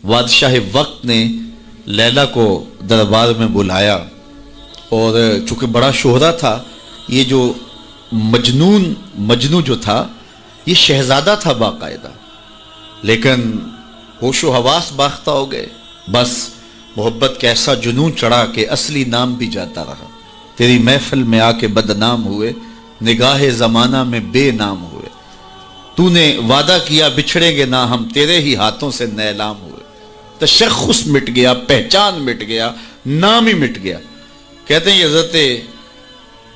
بادشاہ وقت نے لیلا کو دربار میں بلایا، اور چونکہ بڑا شہرہ تھا، یہ جو مجنو جو تھا یہ شہزادہ تھا باقاعدہ، لیکن ہوش و حواس باختہ ہو گئے، بس محبت کا ایسا جنون چڑھا کہ اصلی نام بھی جاتا رہا۔ تیری محفل میں آ کے بدنام ہوئے، نگاہ زمانہ میں بے نام ہوئے، تو نے وعدہ کیا بچھڑیں گے نہ ہم، تیرے ہی ہاتھوں سے نیلام ہوئے۔ تشخص مٹ گیا، پہچان مٹ گیا، نام ہی مٹ گیا۔ کہتے ہیں یہ حضرت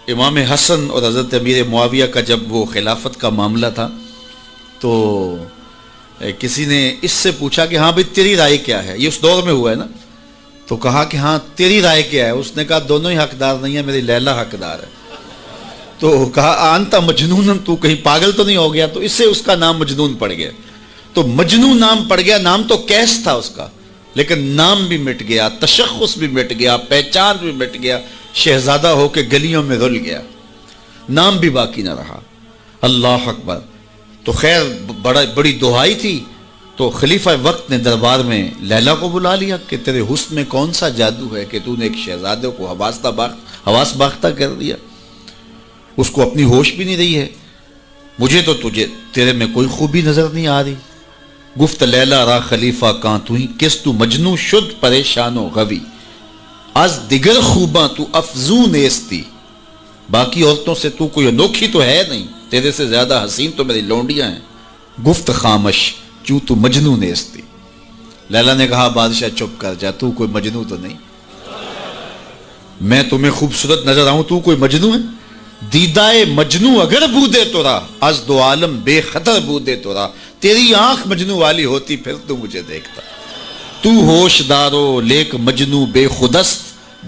امام حسن اور حضرت امیر معاویہ کا جب وہ خلافت کا معاملہ تھا تو کسی نے اس سے پوچھا کہ ہاں بھئی تیری رائے کیا ہے، یہ اس دور میں ہوا ہے نا، تو کہا کہ ہاں تیری رائے کیا ہے؟ اس نے کہا دونوں ہی حقدار نہیں ہیں، میری لیلا حقدار ہے۔ تو کہا آنتا مجنون، تو کہیں پاگل تو نہیں ہو گیا؟ تو اس سے اس کا نام مجنون پڑ گیا۔ تو مجنون نام پڑ گیا، نام تو کیس تھا اس کا، لیکن نام بھی مٹ گیا، تشخص بھی مٹ گیا، پہچان بھی مٹ گیا، شہزادہ ہو کے گلیوں میں رل گیا، نام بھی باقی نہ رہا۔ اللہ اکبر۔ تو خیر بڑی دہائی تھی، تو خلیفہ وقت نے دربار میں لیلا کو بلا لیا کہ تیرے حسن میں کون سا جادو ہے کہ تو نے ایک شہزادے کو حواس باختہ کر دیا، اس کو اپنی ہوش بھی نہیں رہی ہے، مجھے تو تیرے میں کوئی خوبی نظر نہیں آ رہی۔ گفت لیلا را خلیفہ کاں تو ہی، کس تو مجنو شد پریشان و غوی، از دیگر خوباں تو افزون ایستی، باقی عورتوں سے تو کوئی انوکھی تو ہے نہیں، تیرے سے زیادہ حسین تو میری لونڈیاں ہیں۔ گفت خامش چوں تو مجنو نیستی، لیلا نے کہا بادشاہ چپ کر جا، تو کوئی مجنو تو نہیں، میں تمہیں خوبصورت نظر آؤں، تو کوئی مجنو ہے؟ دیدائے مجنو اگر بودے تو را، از دو عالم بے خطر بودے تو را، تیری آنکھ مجنو والی ہوتی پھر تو مجھے دیکھتا، تو ہوش دارو لیک مجنو بے خودست،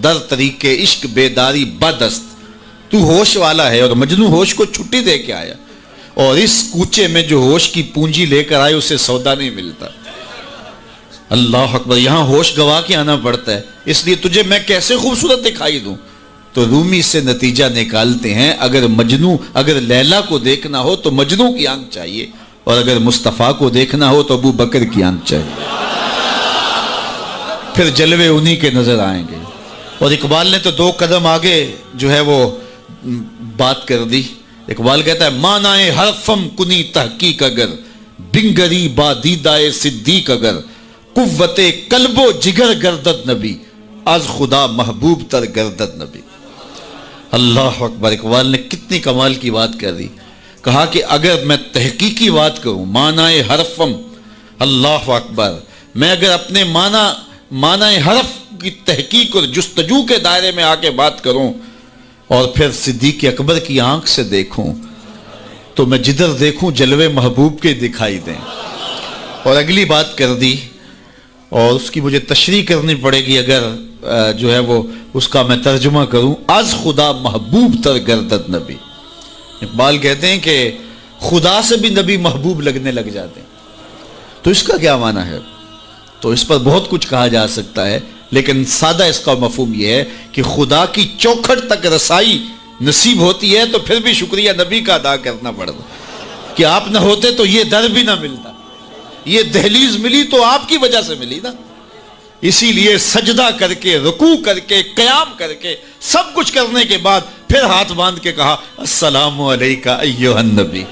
در طریق عشق بیداری بدست، تو ہوش والا ہے اور مجنو ہوش کو چھٹی دے کے آیا، اور اس کوچے میں جو ہوش کی پونجی لے کر آئے اسے سودا نہیں ملتا۔ اللہ اکبر۔ یہاں ہوش گوا کے آنا پڑتا ہے، اس لیے تجھے میں کیسے خوبصورت دکھائی دوں؟ تو رومی سے نتیجہ نکالتے ہیں اگر لیلا کو دیکھنا ہو تو مجنو کی آنکھ چاہیے، اور اگر مصطفیٰ کو دیکھنا ہو تو ابو بکر کی آنکھ چاہیے، پھر جلوے انہی کے نظر آئیں گے۔ اور اقبال نے تو 2 قدم آگے جو ہے وہ بات کر دی۔ اقبال کہتا ہے مانائے حرفم کنی تحقیق اگر، بنگری با دیدائے صدیق اگر، قوت قلب و جگر گردد نبی، از خدا محبوب تر گردد نبی۔ اللہ اکبر۔ اقبال نے کتنی کمال کی بات کر دی، کہا کہ اگر میں تحقیقی بات کروں، معنی حرفم، اللہ اکبر، میں اگر اپنے معنی حرف کی تحقیق اور جستجو کے دائرے میں آ کے بات کروں اور پھر صدیق اکبر کی آنکھ سے دیکھوں تو میں جدھر دیکھوں جلوے محبوب کے دکھائی دیں۔ اور اگلی بات کر دی، اور اس کی مجھے تشریح کرنی پڑے گی اگر جو ہے وہ اس کا میں ترجمہ کروں، از خدا محبوب تر گردد نبی۔ اقبال کہتے ہیں کہ خدا سے بھی نبی محبوب لگنے لگ جاتے ہیں۔ تو اس کا کیا معنی ہے؟ تو اس پر بہت کچھ کہا جا سکتا ہے، لیکن سادہ اس کا مفہوم یہ ہے کہ خدا کی چوکھٹ تک رسائی نصیب ہوتی ہے تو پھر بھی شکریہ نبی کا ادا کرنا پڑتا کہ آپ نہ ہوتے تو یہ در بھی نہ ملتا، یہ دہلیز ملی تو آپ کی وجہ سے ملی نا۔ اسی لیے سجدہ کر کے، رکوع کر کے، قیام کر کے، سب کچھ کرنے کے بعد پھر ہاتھ باندھ کے کہا السلام علیکہ ایھا النبی،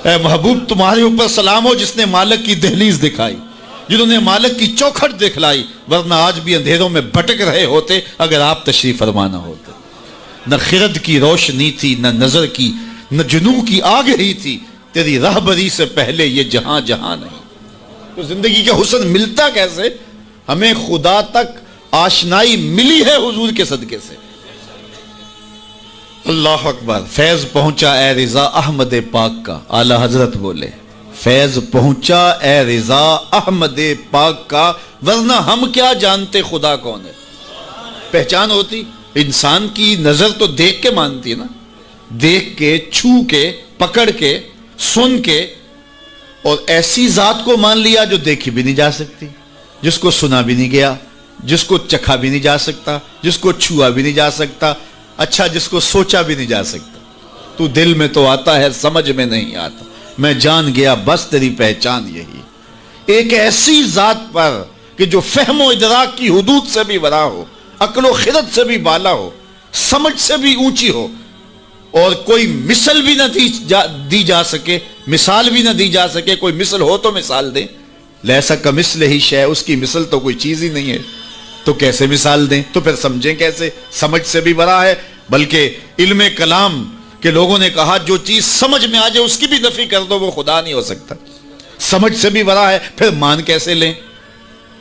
اے محبوب تمہارے اوپر سلام ہو جس نے مالک کی دہلیز دکھائی، جنہوں نے مالک کی چوکھٹ دکھلائی، ورنہ آج بھی اندھیروں میں بھٹک رہے ہوتے اگر آپ تشریف فرما نہ ہوتے۔ نہ خرد کی روشنی تھی، نہ نظر کی، نہ جنوں کی آگ ہی تھی، تیری راہبری سے پہلے یہ جہاں جہاں نہیں۔ تو زندگی کا حسن ملتا کیسے؟ ہمیں خدا تک آشنائی ملی ہے حضور کے صدقے سے۔ اللہ اکبر۔ فیض پہنچا اے رضا احمد پاک کا، اعلیٰ حضرت بولے فیض پہنچا اے رضا احمد پاک کا، ورنہ ہم کیا جانتے خدا کون ہے۔ پہچان ہوتی، انسان کی نظر تو دیکھ کے مانتی ہے نا، دیکھ کے، چھو کے، پکڑ کے، سن کے، اور ایسی ذات کو مان لیا جو دیکھی بھی نہیں جا سکتی، جس کو سنا بھی نہیں گیا، جس کو چکھا بھی نہیں جا سکتا، جس کو چھوا بھی نہیں جا سکتا، اچھا جس کو سوچا بھی نہیں جا سکتا۔ تو دل میں تو آتا ہے سمجھ میں نہیں آتا، میں جان گیا بس تیری پہچان یہی۔ ایک ایسی ذات پر کہ جو فہم و ادراک کی حدود سے بھی بڑا ہو، عقل و خرد سے بھی بالا ہو، سمجھ سے بھی اونچی ہو، اور کوئی مثل بھی نہ دی جا سکے، مثال بھی نہ دی جا سکے، کوئی مثل ہو تو مثال دیں، لیسا کمثلہ ہی شیء، اس کی مثل تو کوئی چیز ہی نہیں ہے، تو کیسے مثال دیں؟ تو پھر سمجھیں کیسے؟ سمجھ سے بھی بڑا ہے، بلکہ علم کلام کہ لوگوں نے کہا جو چیز سمجھ میں آ جائے اس کی بھی نفی کر دو، وہ خدا نہیں ہو سکتا، سمجھ سے بھی بڑا ہے، پھر مان کیسے لیں؟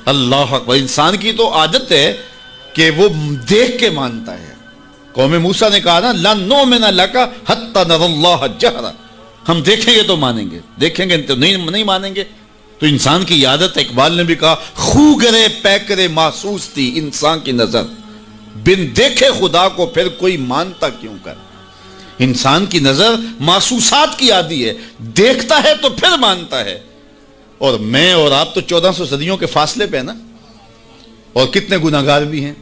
اللہ اکبر! انسان کی تو عادت ہے کہ وہ دیکھ کے مانتا ہے۔ قوم موسیٰ نے کہا نا لَن نُؤْمِنَ لَكَ حَتَّى نَرَى اللَّهَ جَهْرًا، ہم دیکھیں گے تو مانیں گے، دیکھیں گے تو نہیں مانیں گے۔ تو انسان کی عادت، اقبال نے بھی کہا خو گرے پیکرے محسوس تھی انسان کی نظر، بن دیکھے خدا کو پھر کوئی مانتا کیوں کر۔ انسان کی نظر محسوسات کی عادی ہے، دیکھتا ہے تو پھر مانتا ہے۔ اور میں اور آپ تو 1400 صدیوں کے فاصلے پہ نا، اور کتنے گناہگار بھی ہیں،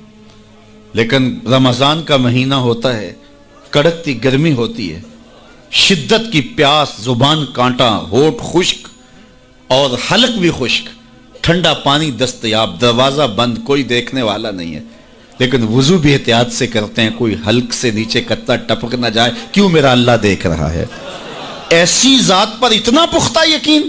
لیکن رمضان کا مہینہ ہوتا ہے، کڑکتی گرمی ہوتی ہے، شدت کی پیاس، زبان کانٹا، ہونٹ خشک اور حلق بھی خشک، ٹھنڈا پانی دستیاب، دروازہ بند، کوئی دیکھنے والا نہیں ہے، لیکن وضو بھی احتیاط سے کرتے ہیں، کوئی حلق سے نیچے قطرہ ٹپک نہ جائے، کیوں میرا اللہ دیکھ رہا ہے۔ ایسی ذات پر اتنا پختہ یقین،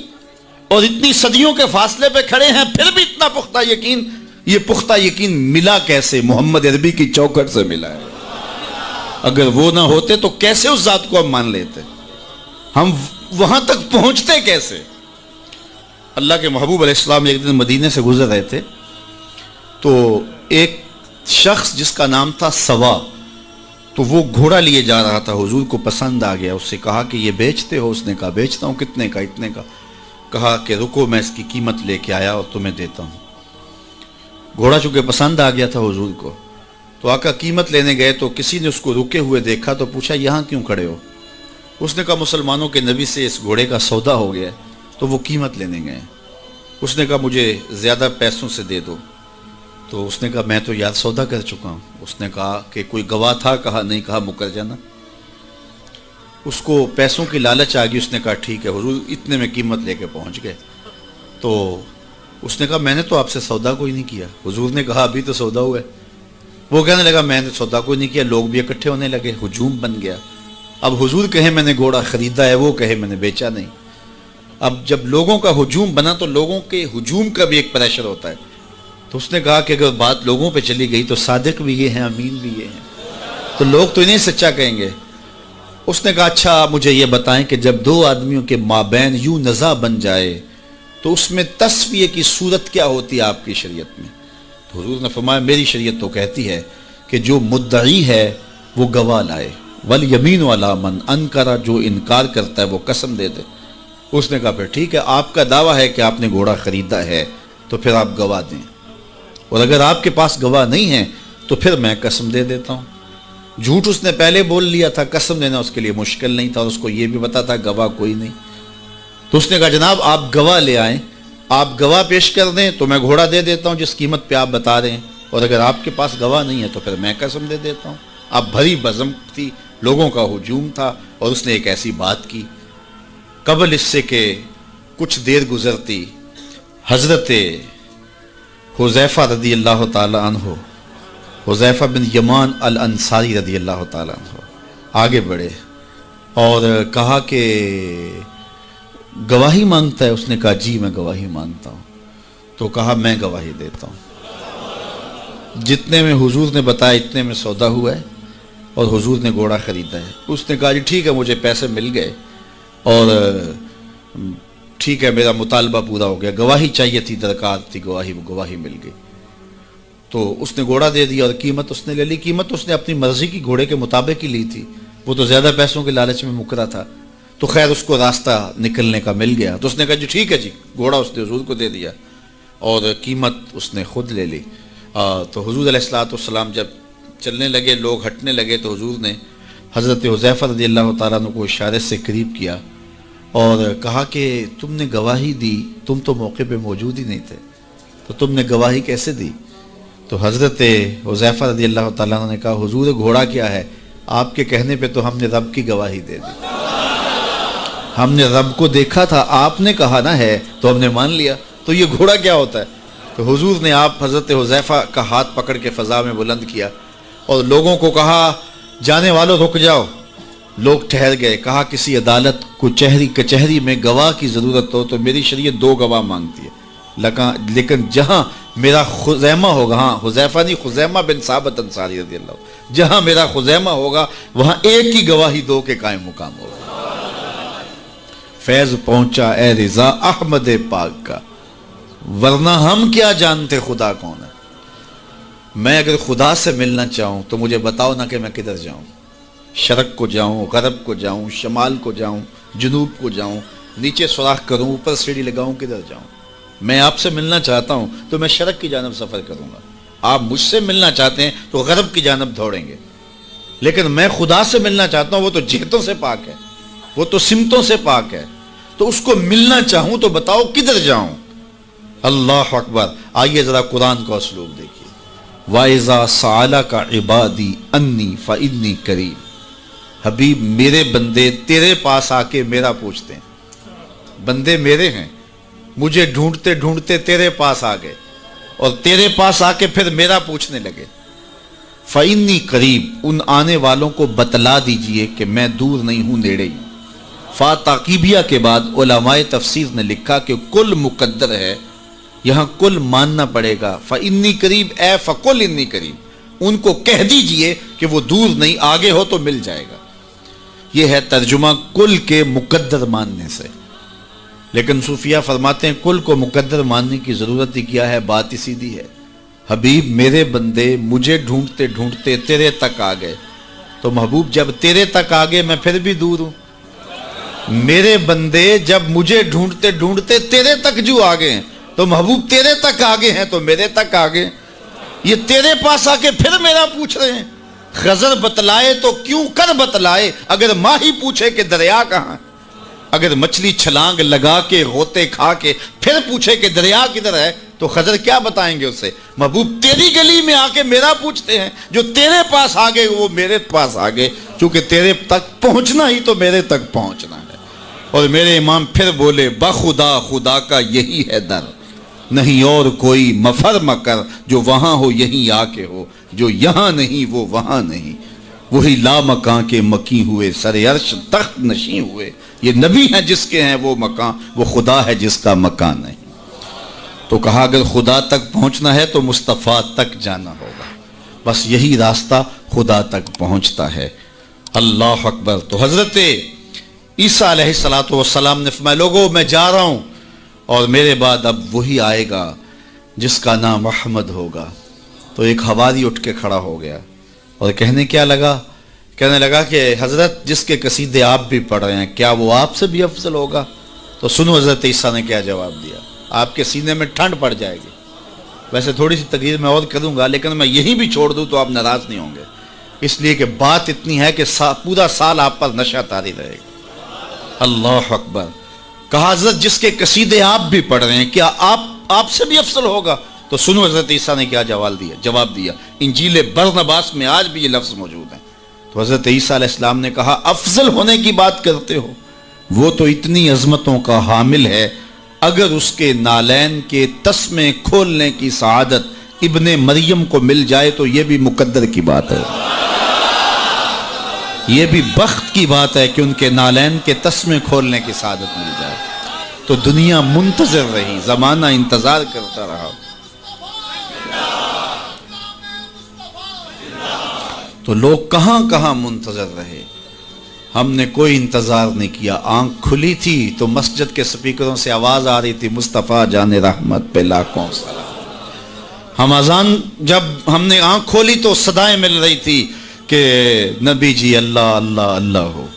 اور اتنی صدیوں کے فاصلے پہ کھڑے ہیں پھر بھی اتنا پختہ یقین۔ یہ پختہ یقین ملا کیسے؟ محمد عربی کی چوکھٹ سے ملا ہے۔ اگر وہ نہ ہوتے تو کیسے اس ذات کو ہم مان لیتے؟ ہم وہاں تک پہنچتے کیسے؟ اللہ کے محبوب علیہ السلام ایک دن مدینے سے گزر رہے تھے، تو ایک شخص جس کا نام تھا سوا، تو وہ گھوڑا لیے جا رہا تھا، حضور کو پسند آ گیا، اس سے کہا کہ یہ بیچتے ہو؟ اس نے کہا بیچتا ہوں۔ کتنے کا؟ اتنے کا۔ کہا کہ رکو میں اس کی قیمت لے کے آیا اور تمہیں دیتا ہوں۔ گھوڑا چونکہ پسند آ گیا تھا حضور کو، تو آقا قیمت لینے گئے تو کسی نے اس کو رکے ہوئے دیکھا تو پوچھا یہاں کیوں کھڑے ہو؟ اس نے کہا مسلمانوں کے نبی سے اس گھوڑے کا سودا ہو گیا، تو وہ قیمت لینے گئے۔ اس نے کہا مجھے زیادہ پیسوں سے دے دو، تو اس نے کہا میں تو یار سودا کر چکا ہوں۔ اس نے کہا کہ کوئی گواہ تھا؟ کہا نہیں۔ کہا مکر جانا۔ اس کو پیسوں کی لالچ آ گئی، اس نے کہا ٹھیک ہے حضور، اتنے میں قیمت لے کے پہنچ گئے۔ تو اس نے کہا میں نے تو آپ سے سودا کوئی نہیں کیا۔ حضور نے کہا ابھی تو سودا ہوا ہے۔ وہ کہنے لگا میں نے سودا کوئی نہیں کیا۔ لوگ بھی اکٹھے ہونے لگے، ہجوم بن گیا۔ اب حضور کہے میں نے گھوڑا خریدا ہے، وہ کہے میں نے بیچا نہیں۔ اب جب لوگوں کا ہجوم بنا تو لوگوں کے ہجوم کا بھی ایک پریشر ہوتا ہے۔ تو اس نے کہا کہ اگر بات لوگوں پہ چلی گئی تو صادق بھی یہ ہیں، امین بھی یہ ہیں، تو لوگ تو انہیں سچا کہیں گے۔ اس نے کہا اچھا مجھے یہ بتائیں کہ جب دو آدمیوں کے مابین یوں نزاع بن جائے تو اس میں تسویہ کی صورت کیا ہوتی ہے آپ کی شریعت میں؟ تو حضور نے فرمایا میری شریعت تو کہتی ہے کہ جو مدعی ہے وہ گواہ لائے، والیمین علی من انکر، جو انکار کرتا ہے وہ قسم دے دے۔ اس نے کہا پھر ٹھیک ہے، آپ کا دعویٰ ہے کہ آپ نے گھوڑا خریدا ہے تو پھر آپ گواہ دیں، اور اگر آپ کے پاس گواہ نہیں ہے تو پھر میں قسم دے دیتا ہوں۔ جھوٹ اس نے پہلے بول لیا تھا، قسم دینا اس کے لیے مشکل نہیں تھا، اور اس کو یہ بھی پتا تھا گواہ کوئی نہیں۔ تو اس نے کہا جناب آپ گواہ لے آئیں، آپ گواہ پیش کر دیں تو میں گھوڑا دے دیتا ہوں جس قیمت پہ آپ بتا رہے ہیں، اور اگر آپ کے پاس گواہ نہیں ہے تو پھر میں قسم دے دیتا ہوں۔ اب بھری بزم تھی، لوگوں کا ہجوم تھا، اور اس نے ایک ایسی بات کی۔ قبل اس سے کہ کچھ دیر گزرتی، حضرت حذیفہ رضی اللہ تعالی عنہ، حذیفہ بن یمان الانصاری رضی اللہ تعالیٰ عنہ آگے بڑھے اور کہا کہ گواہی مانگتا ہے؟ اس نے کہا جی میں گواہی مانگتا ہوں۔ تو کہا میں گواہی دیتا ہوں، جتنے میں حضور نے بتایا اتنے میں سودا ہوا ہے اور حضور نے گھوڑا خریدا ہے۔ اس نے کہا جی ٹھیک ہے مجھے پیسے مل گئے اور ٹھیک ہے میرا مطالبہ پورا ہو گیا، گواہی چاہیے تھی، درکار تھی گواہی مل گئی۔ تو اس نے گھوڑا دے دیا اور قیمت اس نے لے لی۔ قیمت اس نے اپنی مرضی کی گھوڑے کے مطابق ہی لی تھی، وہ تو زیادہ پیسوں کے لالچ میں مکرا تھا۔ تو خیر اس کو راستہ نکلنے کا مل گیا، تو اس نے کہا جی ٹھیک ہے جی، گھوڑا اس نے حضور کو دے دیا اور قیمت اس نے خود لے لی۔ تو حضور علیہ السلام جب چلنے لگے، لوگ ہٹنے لگے، تو حضور نے حضرت حذیفہ رضی اللہ تعالیٰ عنہ کو اشارے سے قریب کیا اور کہا کہ تم نے گواہی دی، تم تو موقع پہ موجود ہی نہیں تھے، تو تم نے گواہی کیسے دی؟ تو حضرت حذیفہ رضی اللہ تعالیٰ عنہ نے کہا حضور گھوڑا کیا ہے، آپ کے کہنے پہ تو ہم نے رب کی گواہی دے دی، ہم نے رب کو دیکھا تھا، آپ نے کہا نہ ہے تو ہم نے مان لیا، تو یہ گھوڑا کیا ہوتا ہے؟ تو حضور نے آپ حضرت حذیفہ کا ہاتھ پکڑ کے فضا میں بلند کیا اور لوگوں کو کہا جانے والوں رک جاؤ. لوگ ٹھہر گئے. کہا کسی عدالت کو کچہری میں گواہ کی ضرورت ہو تو میری شریعت 2 گواہ مانگتی ہے، لیکن جہاں میرا خزیمہ ہوگا، ہاں حذیفہ نہیں، خزیمہ بن ثابت انصاری رضی اللہ عنہ، جہاں میرا خزیمہ ہوگا وہاں ایک ہی گواہی 2 کے قائم مقام ہوگا. فیض پہنچا اے رضا احمد پاک کا، ورنہ ہم کیا جانتے خدا کون ہے. میں اگر خدا سے ملنا چاہوں تو مجھے بتاؤ نہ کہ میں کدھر جاؤں. شرق کو جاؤں، غرب کو جاؤں، شمال کو جاؤں، جنوب کو جاؤں، نیچے سوراخ کروں، اوپر سیڑھی لگاؤں، کدھر جاؤں. میں آپ سے ملنا چاہتا ہوں تو میں شرق کی جانب سفر کروں گا. آپ مجھ سے ملنا چاہتے ہیں تو غرب کی جانب دوڑیں گے. لیکن میں خدا سے ملنا چاہتا ہوں، وہ تو جہتوں سے پاک ہے، وہ تو سمتوں سے پاک ہے. تو اس کو ملنا چاہوں تو بتاؤ کدھر جاؤں. اللہ اکبر. آئیے ذرا قرآن کا اسلوب دیکھیے. وَإِذَا سَأَلَكَ عِبَادِي أَنِّي فَإِنِّي قَرِيبٌ. حبیب میرے بندے تیرے پاس آ کے میرا پوچھتے ہیں. بندے میرے ہیں، مجھے ڈھونڈتے ڈھونڈتے تیرے پاس آ گئے اور تیرے پاس آ کے پھر میرا پوچھنے لگے. فَإِنِّي قَرِيب. ان آنے والوں کو بتلا دیجئے کہ میں دور نہیں ہوں، نیڑے ہی. فا تاقیبیہ کے بعد علماء تفسیر نے لکھا کہ کل مقدر ہے، یہاں کل ماننا پڑے گا. فَإِنِّي قَرِيب اے فَقُلْ إِنِّي قَرِيب. ان کو کہہ دیجئے کہ وہ دور نہیں، آگے ہو تو مل جائے گا. یہ ہے ترجمہ کل کے مقدر ماننے سے. لیکن صوفیہ فرماتے ہیں کل کو مقدر ماننے کی ضرورت ہی کیا ہے، بات ہی سیدھی ہے. حبیب میرے بندے مجھے ڈھونڈتے ڈھونڈتے تیرے تک آ گئے. تو محبوب جب تیرے تک آ گئے میں پھر بھی دور ہوں. میرے بندے جب مجھے ڈھونڈتے ڈھونڈتے تیرے تک جو آ گئے تو محبوب تیرے تک آگے ہیں تو میرے تک آگے. یہ تیرے پاس آ کے پھر میرا پوچھ رہے ہیں. خضر بتلائے تو کیوں کر بتلائے، اگر ماہی پوچھے کہ دریا کہاں، اگر مچھلی چھلانگ لگا کے غوطے کھا کے پھر پوچھے کہ دریا کدھر ہے تو خضر کیا بتائیں گے اسے. محبوب تیری گلی میں آ کے میرا پوچھتے ہیں، جو تیرے پاس آگے وہ میرے پاس آگے، کیونکہ تیرے تک پہنچنا ہی تو میرے تک پہنچنا ہے. اور میرے امام پھر بولے بخدا خدا کا یہی ہے در، نہیں اور کوئی مفر مکر، جو وہاں ہو یہیں آ کے ہو، جو یہاں نہیں وہ وہاں نہیں. وہی لا مکان کے مکی ہوئے، سر عرش تخت نشیں ہوئے. یہ نبی ہیں جس کے ہیں وہ مکان، وہ خدا ہے جس کا مکان نہیں. تو کہا اگر خدا تک پہنچنا ہے تو مصطفیٰ تک جانا ہوگا، بس یہی راستہ خدا تک پہنچتا ہے. اللہ اکبر. تو حضرت عیسیٰ علیہ السلام نے فرمایا لوگوں میں جا رہا ہوں اور میرے بعد اب وہی آئے گا جس کا نام احمد ہوگا. تو ایک حواری اٹھ کے کھڑا ہو گیا اور کہنے لگا کہ حضرت جس کے قصیدے آپ بھی پڑھ رہے ہیں کیا وہ آپ سے بھی افضل ہوگا؟ تو سنو حضرت عیسیٰ نے کیا جواب دیا. آپ کے سینے میں ٹھنڈ پڑ جائے گی. ویسے تھوڑی سی تقریر میں اور کروں گا لیکن میں یہی بھی چھوڑ دوں تو آپ ناراض نہیں ہوں گے، اس لیے کہ بات اتنی ہے کہ پورا سال آپ پر نشہ طاری رہے گا. اللہ اکبر. کہا حضرت جس کے قصیدے آپ بھی پڑھ رہے ہیں کیا آپ سے بھی افضل ہوگا؟ تو سنو حضرت عیسیٰ نے کیا جواب دیا. انجیل برنباس میں آج بھی یہ لفظ موجود ہیں. تو حضرت عیسیٰ علیہ السلام نے کہا افضل ہونے کی بات کرتے ہو، وہ تو اتنی عظمتوں کا حامل ہے، اگر اس کے نالین کے تسمے کھولنے کی سعادت ابن مریم کو مل جائے تو یہ بھی مقدر کی بات ہے، یہ بھی بخت کی بات ہے کہ ان کے نالین کے تسمے کھولنے کی سعادت مل جائے. تو دنیا منتظر رہی، زمانہ انتظار کرتا رہا. تو لوگ کہاں کہاں منتظر رہے، ہم نے کوئی انتظار نہیں کیا. آنکھ کھلی تھی تو مسجد کے سپیکروں سے آواز آ رہی تھی مصطفیٰ جان رحمت پہ لاکھوں سلام. ہم اذان جب ہم نے آنکھ کھولی تو صدائیں مل رہی تھی کہ نبی جی اللہ اللہ اللہ ہو.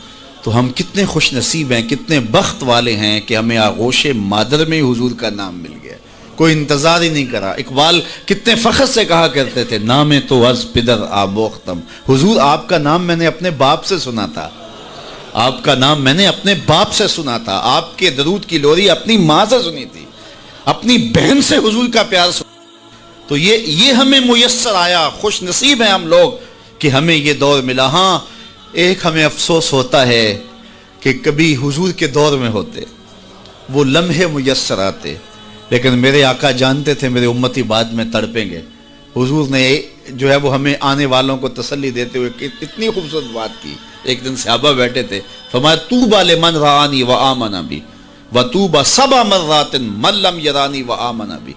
تو ہم کتنے خوش نصیب ہیں، کتنے بخت والے ہیں کہ ہمیں آغوش مادر میں حضور کا نام مل گیا، کوئی انتظار ہی نہیں کرا. اقبال کتنے فخر سے کہا کرتے تھے نام تو از پدر آموختم. حضور آپ کا نام میں نے اپنے باپ سے سنا تھا، آپ کا نام میں نے اپنے باپ سے سنا تھا، آپ کے درود کی لوری اپنی ماں سے سنی تھی، اپنی بہن سے حضور کا پیار سنا. تو یہ ہمیں میسر آیا. خوش نصیب ہیں ہم لوگ کہ ہمیں یہ دور ملا. ہاں ایک ہمیں افسوس ہوتا ہے کہ کبھی حضور کے دور میں ہوتے، وہ لمحے میسر آتے لیکن میرے آقا جانتے تھے میرے امتی بعد میں تڑپیں گے. حضور نے جو ہے وہ ہمیں آنے والوں کو تسلی دیتے ہوئے اتنی خوبصورت بات کی. ایک دن صحابہ بیٹھے تھے, فرمایا طوبی لمن رآنی وآمن بی وطوبی سبع مرات من لم یرانی وآمن بی.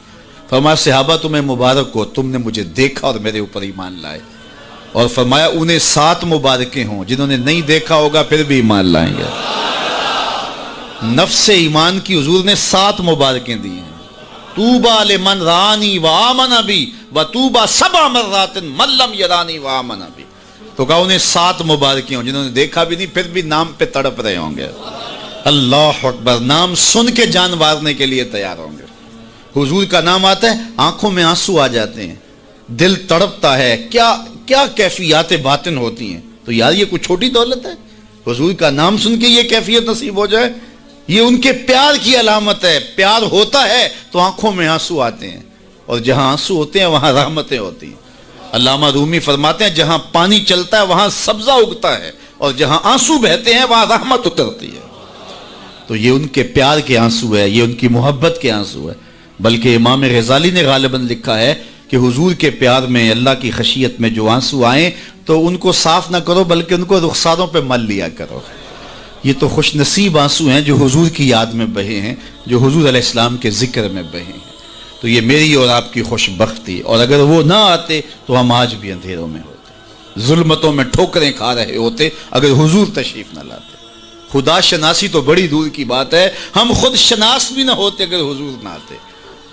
فرمایا صحابہ تمہیں مبارک ہو, تم نے مجھے دیکھا اور میرے اوپر ایمان لائے. اور فرمایا انہیں 7 مبارکیں ہوں جنہوں نے نہیں دیکھا ہوگا پھر بھی ایمان لائیں گے. نفس ایمان کی حضور نے 7 مبارکیں دی ہیں. طوبی لمن رآنی وآمن بی وطوبی سبع مرات من لم یرانی وآمن بی. تو کہا انہیں 7 مبارکیں ہوں جنہوں نے دیکھا بھی نہیں پھر بھی نام پہ تڑپ رہے ہوں گے. اللہ اکبر, نام سن کے جان مارنے کے لیے تیار ہوں گے. حضور کا نام آتا ہے آنکھوں میں آنسو آ جاتے ہیں, دل تڑپتا ہے, کیا کیفیات باطن ہوتی ہیں. تو یار یہ کوئی چھوٹی دولت ہے؟ حضور کا نام سن کے یہ کیفیت نصیب ہو جائے, یہ ان کے پیار کی علامت ہے. پیار ہوتا ہے تو آنکھوں میں آنسو آتے ہیں, اور جہاں آنسو ہوتے ہیں وہاں رحمتیں ہوتی ہیں. علامہ رومی فرماتے ہیں جہاں پانی چلتا ہے وہاں سبزہ اگتا ہے, اور جہاں آنسو بہتے ہیں وہاں رحمت اترتی ہے. تو یہ ان کے پیار کے آنسو ہے, یہ ان کی محبت کے آنسو ہے. بلکہ امام غزالی نے غالباً لکھا ہے کہ حضور کے پیار میں, اللہ کی خشیت میں جو آنسو آئیں تو ان کو صاف نہ کرو بلکہ ان کو رخساروں پہ مل لیا کرو. یہ تو خوش نصیب آنسو ہیں جو حضور کی یاد میں بہے ہیں, جو حضور علیہ السلام کے ذکر میں بہے ہیں. تو یہ میری اور آپ کی خوش بختی, اور اگر وہ نہ آتے تو ہم آج بھی اندھیروں میں ہوتے, ظلمتوں میں ٹھوکریں کھا رہے ہوتے اگر حضور تشریف نہ لاتے. خدا شناسی تو بڑی دور کی بات ہے, ہم خود شناس بھی نہ ہوتے اگر حضور نہ آتے.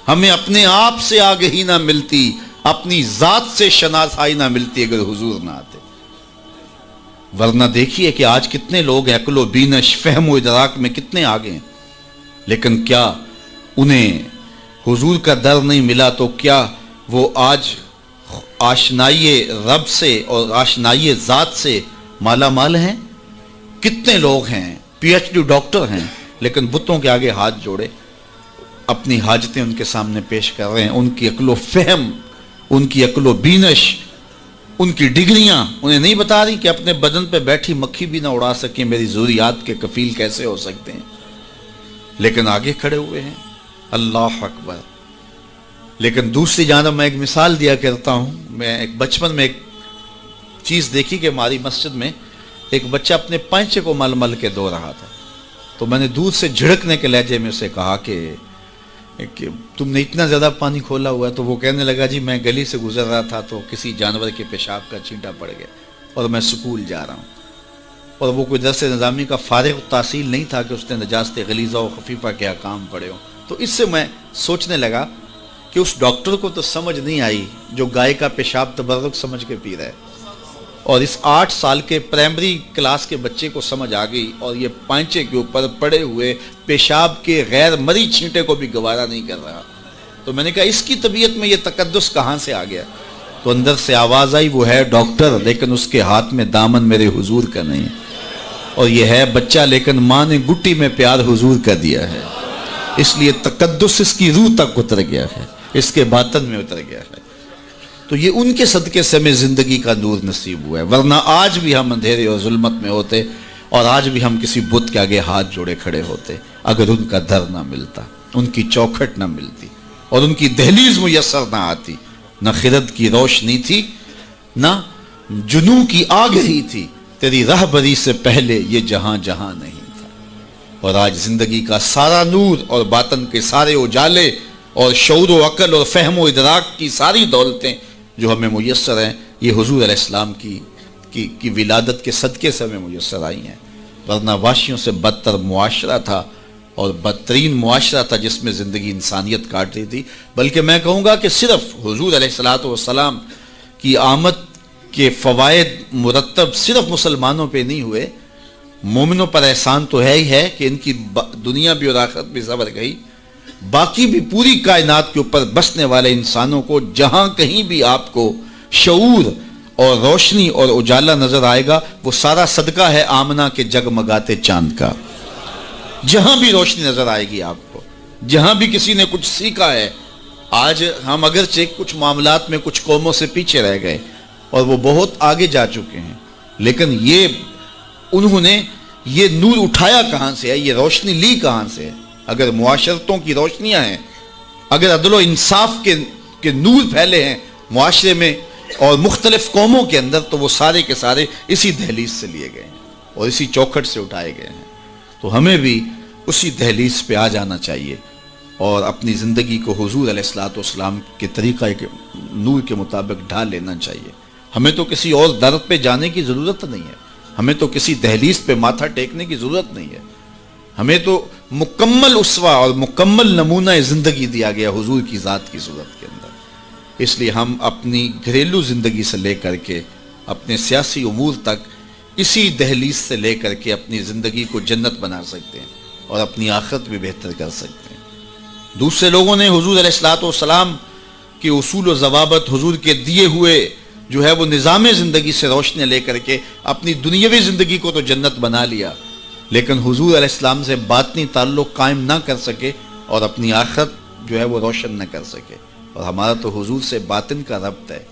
ہمیں اپنے آپ سے آگہی نہ ملتی, اپنی ذات سے شناسائی نہ ملتی اگر حضور نہ آتے. ورنہ دیکھیے کہ آج کتنے لوگ عقل و بینش, فہم و ادراک میں کتنے آگے ہیں, لیکن کیا انہیں حضور کا در نہیں ملا تو کیا وہ آج آشنائی رب سے اور آشنائی ذات سے مالا مال ہیں؟ کتنے لوگ ہیں پی ایچ ڈی ڈاکٹر ہیں لیکن بتوں کے آگے ہاتھ جوڑے اپنی حاجتیں ان کے سامنے پیش کر رہے ہیں. ان کی عقل و فہم, ان کی عقل و بینش, ان کی ڈگریاں انہیں نہیں بتا رہی کہ اپنے بدن پہ بیٹھی مکھی بھی نہ اڑا سکیں میری ضروریات کے کفیل کیسے ہو سکتے ہیں, لیکن آگے کھڑے ہوئے ہیں. اللہ اکبر. لیکن دوسری جانب میں ایک مثال دیا کرتا ہوں. میں ایک بچپن میں ایک چیز دیکھی کہ ہماری مسجد میں ایک بچہ اپنے پینچے کو مل مل کے دھو رہا تھا. تو میں نے دور سے جھڑکنے کے لہجے میں اسے کہا کہ تم نے اتنا زیادہ پانی کھولا ہوا ہے. تو وہ کہنے لگا جی میں گلی سے گزر رہا تھا تو کسی جانور کے پیشاب کا چھینٹا پڑ گیا اور میں سکول جا رہا ہوں. اور وہ کوئی درس نظامی کا فارغ تحصیل نہیں تھا کہ اس نے نجاست غلیظہ و خفیفہ کے احکام پڑھے ہوں. تو اس سے میں سوچنے لگا کہ اس ڈاکٹر کو تو سمجھ نہیں آئی جو گائے کا پیشاب تبرک سمجھ کے پی رہا ہے, اور اس 8 سال کے پرائمری کلاس کے بچے کو سمجھ آ گئی, اور یہ پانچے کے اوپر پڑے ہوئے پیشاب کے غیر مری چھینٹے کو بھی گوارا نہیں کر رہا. تو میں نے کہا اس کی طبیعت میں یہ تقدس کہاں سے آ گیا؟ تو اندر سے آواز آئی وہ ہے ڈاکٹر لیکن اس کے ہاتھ میں دامن میرے حضور کا نہیں, اور یہ ہے بچہ لیکن ماں نے گٹی میں پیار حضور کا دیا ہے, اس لیے تقدس اس کی روح تک اتر گیا ہے, اس کے باطن میں اتر گیا ہے. تو یہ ان کے صدقے سے ہمیں زندگی کا نور نصیب ہوا ہے, ورنہ آج بھی ہم اندھیرے اور ظلمت میں ہوتے, اور آج بھی ہم کسی بت کے آگے ہاتھ جوڑے کھڑے ہوتے اگر ان کا در نہ ملتا, ان کی چوکھٹ نہ ملتی, اور ان کی دہلیز میسر نہ آتی. نہ خرد کی روشنی تھی, نہ جنوں کی آگہی تھی, تیری رہبری سے پہلے یہ جہاں جہاں نہیں تھا. اور آج زندگی کا سارا نور اور باطن کے سارے اجالے اور شعور و عقل اور فہم و ادراک کی ساری دولتیں جو ہمیں میسر ہیں یہ حضور علیہ السلام کی ولادت کے صدقے سے ہمیں میسر آئی ہیں. ورنہ واشیوں سے بدتر معاشرہ تھا, اور بدترین معاشرہ تھا جس میں زندگی انسانیت کاٹ رہی تھی. بلکہ میں کہوں گا کہ صرف حضور علیہ السلام کی آمد کے فوائد مرتب صرف مسلمانوں پہ نہیں ہوئے, مومنوں پر احسان تو ہے ہی ہے کہ ان کی دنیا بھی اور آخرت بھی سنور گئی, باقی بھی پوری کائنات کے اوپر بسنے والے انسانوں کو جہاں کہیں بھی آپ کو شعور اور روشنی اور اجالا نظر آئے گا وہ سارا صدقہ ہے آمنہ کے جگمگاتے چاند کا. جہاں بھی روشنی نظر آئے گی آپ کو, جہاں بھی کسی نے کچھ سیکھا ہے. آج ہم اگرچہ کچھ معاملات میں کچھ قوموں سے پیچھے رہ گئے اور وہ بہت آگے جا چکے ہیں, لیکن انہوں نے یہ نور اٹھایا کہاں سے ہے, یہ روشنی لی کہاں سے ہے؟ اگر معاشرتوں کی روشنیاں ہیں اگر عدل و انصاف کے نور پھیلے ہیں معاشرے میں اور مختلف قوموں کے اندر، تو وہ سارے کے سارے اسی دہلیز سے لیے گئے ہیں اور اسی چوکھٹ سے اٹھائے گئے ہیں۔ تو ہمیں بھی اسی دہلیز پہ آ جانا چاہیے اور اپنی زندگی کو حضور علیہ الصلوۃ والسلام کے طریقہ کے نور کے مطابق ڈھال لینا چاہیے۔ ہمیں تو کسی اور در پہ جانے کی ضرورت نہیں ہے، ہمیں تو کسی دہلیز پہ ماتھا ٹیکنے کی ضرورت نہیں ہے، ہمیں تو مکمل اسوہ اور مکمل نمونہ زندگی دیا گیا حضور کی ذات کی صورت کے اندر۔ اس لیے ہم اپنی گھریلو زندگی سے لے کر کے اپنے سیاسی امور تک اسی دہلیز سے لے کر کے اپنی زندگی کو جنت بنا سکتے ہیں اور اپنی آخرت بھی بہتر کر سکتے ہیں۔ دوسرے لوگوں نے حضور علیہ الصلوۃ والسلام کے اصول و ضوابط، حضور کے دیے ہوئے جو ہے وہ نظام زندگی سے روشنی لے کر کے اپنی دنیاوی زندگی کو تو جنت بنا لیا، لیکن حضور علیہ السلام سے باطنی تعلق قائم نہ کر سکے اور اپنی آخرت جو ہے وہ روشن نہ کر سکے۔ اور ہمارا تو حضور سے باطن کا ربط ہے،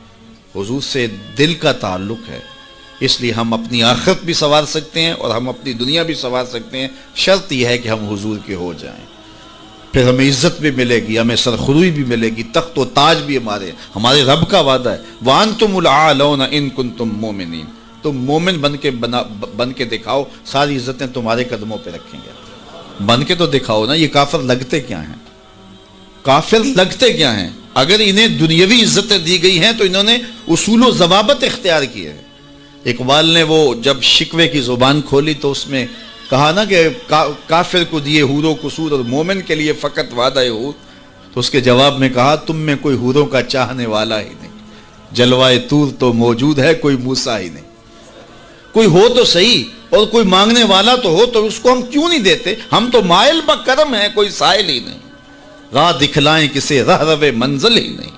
حضور سے دل کا تعلق ہے، اس لیے ہم اپنی آخرت بھی سنوار سکتے ہیں اور ہم اپنی دنیا بھی سنوار سکتے ہیں، شرط یہ ہے کہ ہم حضور کے ہو جائیں۔ پھر ہمیں عزت بھی ملے گی، ہمیں سرخروئی بھی ملے گی، تخت و تاج بھی ہمارے رب کا وعدہ ہے، وَأَنْتُمُ الْأَعْلَوْنَ إِن كُنتُم مُؤْمِنِينَ۔ تم مومن بن کے دکھاؤ، ساری عزتیں تمہارے قدموں پہ رکھیں گے۔ بن کے تو دکھاؤ نا۔ یہ کافر لگتے کیا ہیں؟ کافر لگتے کیا ہیں؟ اگر انہیں دنیاوی عزتیں دی گئی ہیں تو انہوں نے اصول و ضوابط اختیار کیے ہیں۔ اقبال نے وہ جب شکوے کی زبان کھولی تو اس میں کہا نا کہ کافر کو دیے حور و قصور اور مومن کے لیے فقط وعدہ حور، تو اس کے جواب میں کہا تم میں کوئی حوروں کا چاہنے والا ہی نہیں، جلوائے طور تو موجود ہے کوئی موسیٰ ہی نہیں۔ کوئی ہو تو صحیح اور کوئی مانگنے والا تو ہو، تو اس کو ہم کیوں نہیں دیتے؟ ہم تو مائل بکرم ہیں، کوئی سائل ہی نہیں، راہ دکھلائیں کسے راہ رو منزل ہی نہیں،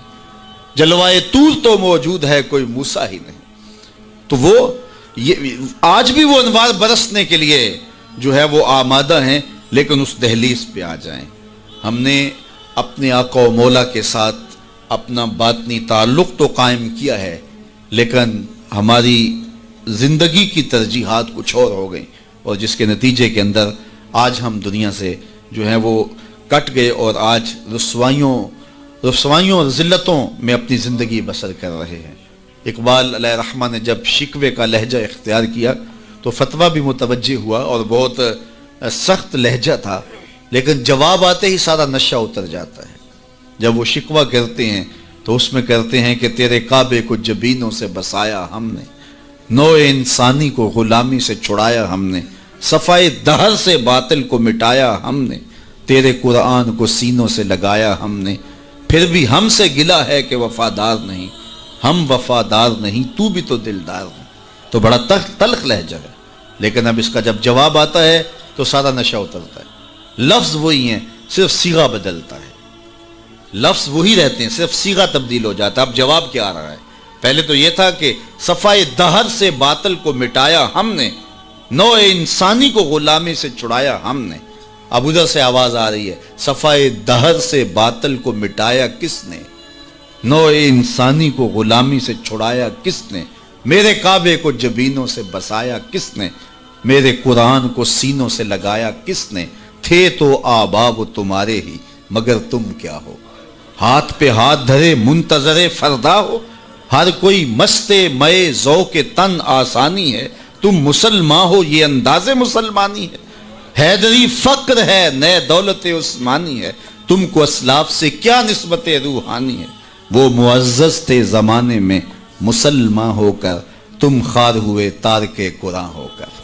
جلوائے طور تو موجود ہے کوئی موسیٰ ہی نہیں۔ تو وہ آج بھی وہ انوار برسنے کے لیے جو ہے وہ آمادہ ہیں، لیکن اس دہلیز پہ آ جائیں۔ ہم نے اپنے آقا و مولا کے ساتھ اپنا باطنی تعلق تو قائم کیا ہے، لیکن ہماری زندگی کی ترجیحات کچھ اور ہو گئیں، اور جس کے نتیجے کے اندر آج ہم دنیا سے جو ہے وہ کٹ گئے اور آج رسوائیوں اور ذلتوں میں اپنی زندگی بسر کر رہے ہیں۔ اقبال علیہ رحمہ نے جب شکوے کا لہجہ اختیار کیا تو فتویٰ بھی متوجہ ہوا اور بہت سخت لہجہ تھا، لیکن جواب آتے ہی سارا نشہ اتر جاتا ہے۔ جب وہ شکوہ کرتے ہیں تو اس میں کرتے ہیں کہ تیرے کعبے کو جبینوں سے بسایا ہم نے، نوع انسانی کو غلامی سے چھڑایا ہم نے، صفائے دہر سے باطل کو مٹایا ہم نے، تیرے قرآن کو سینوں سے لگایا ہم نے، پھر بھی ہم سے گلہ ہے کہ وفادار نہیں، ہم وفادار نہیں تو بھی تو دلدار ہے۔ تو بڑا تلخ لہجہ ہے، لیکن اب اس کا جب جواب آتا ہے تو سارا نشہ اترتا ہے۔ لفظ وہی ہیں، صرف صیغہ بدلتا ہے، لفظ وہی رہتے ہیں، صرف صیغہ تبدیل ہو جاتا ہے۔ اب جواب کیا آ رہا ہے؟ پہلے تو یہ تھا کہ صفائے دہر سے باطل کو مٹایا ہم نے، نوع انسانی کو غلامی سے چھڑایا ہم نے۔ اب ادھر سے آواز آ رہی ہے، صفائے دہر سے باطل کو مٹایا کس نے، نوع انسانی کو غلامی سے چھڑایا کس نے، میرے کعبے کو جبینوں سے بسایا کس نے، میرے قرآن کو سینوں سے لگایا کس نے، تھے تو آباب تمہارے ہی مگر تم کیا ہو، ہاتھ پہ ہاتھ دھرے منتظر فردا ہو، ہر کوئی مست مئے ذوق تن آسانی ہے، تم مسلمان ہو یہ انداز مسلمانی ہے، حیدری فقر ہے نئے دولت عثمانی ہے، تم کو اسلاف سے کیا نسبت روحانی ہے، وہ معزز تھے زمانے میں مسلمان ہو کر، تم خار ہوئے تارک قرآن ہو کر۔